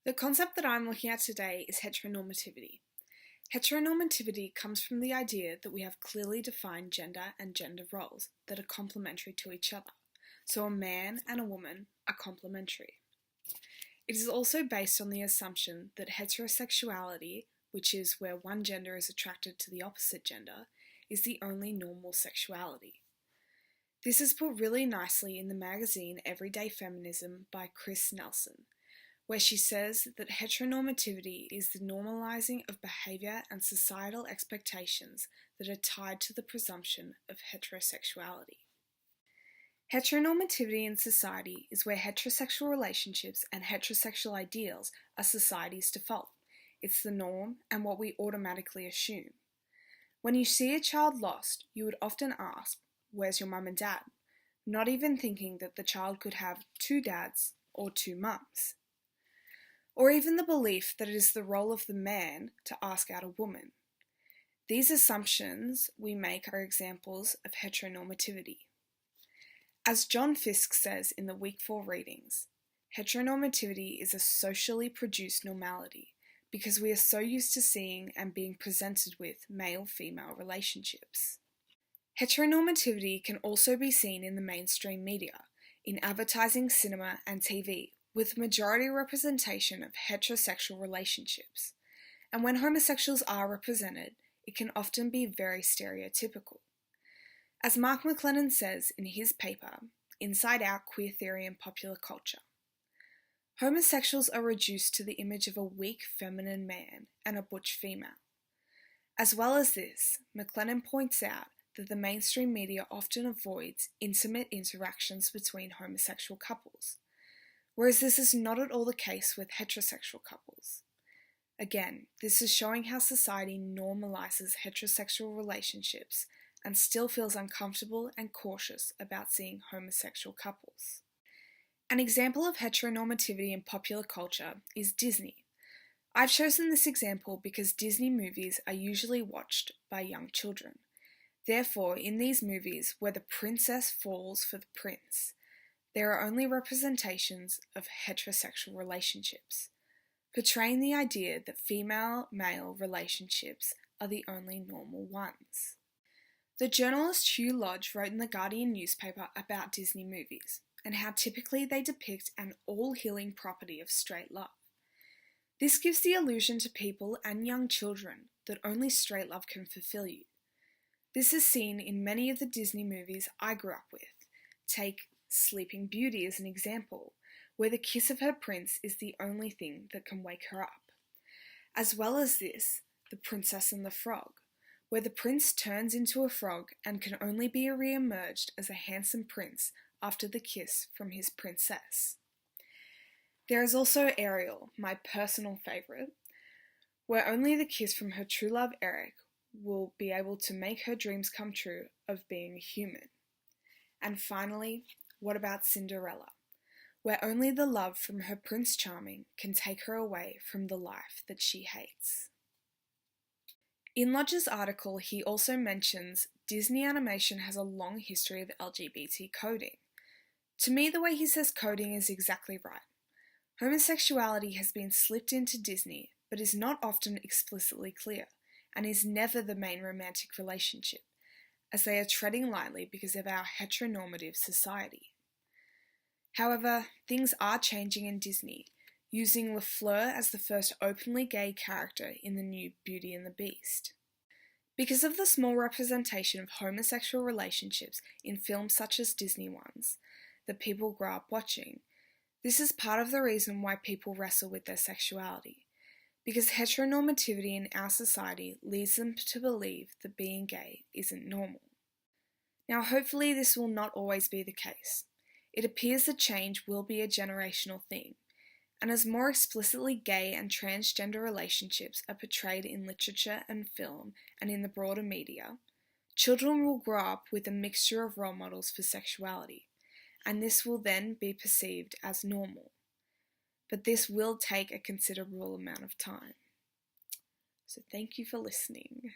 The concept that I'm looking at today is heteronormativity. Heteronormativity comes from the idea that we have clearly defined gender and gender roles that are complementary to each other. So a man and a woman are complementary. It is also based on the assumption that heterosexuality, which is where one gender is attracted to the opposite gender, is the only normal sexuality. This is put really nicely in the magazine Everyday Feminism by Chris Nelson, where she says that heteronormativity is the normalizing of behaviour and societal expectations that are tied to the presumption of heterosexuality. Heteronormativity in society is where heterosexual relationships and heterosexual ideals are society's default. It's the norm and what we automatically assume. When you see a child lost, you would often ask, "Where's your mum and dad?" Not even thinking that the child could have two dads or two mums. Or even the belief that it is the role of the man to ask out a woman. These assumptions we make are examples of heteronormativity. As John Fiske says in the Week 4 readings, heteronormativity is a socially produced normality because we are so used to seeing and being presented with male-female relationships. Heteronormativity can also be seen in the mainstream media, in advertising, cinema, and TV, with majority representation of heterosexual relationships. And when homosexuals are represented, it can often be very stereotypical. As Mark McLennan says in his paper, Inside Out: Queer Theory and Popular Culture, homosexuals are reduced to the image of a weak feminine man and a butch female. As well as this, McLennan points out that the mainstream media often avoids intimate interactions between homosexual couples, whereas this is not at all the case with heterosexual couples. Again, this is showing how society normalizes heterosexual relationships and still feels uncomfortable and cautious about seeing homosexual couples. An example of heteronormativity in popular culture is Disney. I've chosen this example because Disney movies are usually watched by young children. Therefore, in these movies where the princess falls for the prince, there are only representations of heterosexual relationships, portraying the idea that female-male relationships are the only normal ones. The journalist Hugh Lodge wrote in the Guardian newspaper about Disney movies and how typically they depict an all-healing property of straight love. This gives the illusion to people and young children that only straight love can fulfill you. This is seen in many of the Disney movies I grew up with. Take Sleeping Beauty as an example, where the kiss of her prince is the only thing that can wake her up. As well as this, The Princess and the Frog, where the prince turns into a frog and can only be re-emerged as a handsome prince after the kiss from his princess. There is also Ariel, my personal favourite, where only the kiss from her true love Eric will be able to make her dreams come true of being a human. And finally, what about Cinderella, where only the love from her Prince Charming can take her away from the life that she hates. In Lodge's article, he also mentions Disney animation has a long history of LGBT coding. To me, the way he says coding is exactly right. Homosexuality has been slipped into Disney, but is not often explicitly clear, and is never the main romantic relationship, as they are treading lightly because of our heteronormative society. However, things are changing in Disney, using LaFleur as the first openly gay character in the new Beauty and the Beast. Because of the small representation of homosexual relationships in films such as Disney ones that people grow up watching, this is part of the reason why people wrestle with their sexuality, because heteronormativity in our society leads them to believe that being gay isn't normal. Now, hopefully this will not always be the case. It appears that change will be a generational thing, and as more explicitly gay and transgender relationships are portrayed in literature and film and in the broader media, children will grow up with a mixture of role models for sexuality, and this will then be perceived as normal. But this will take a considerable amount of time. So thank you for listening.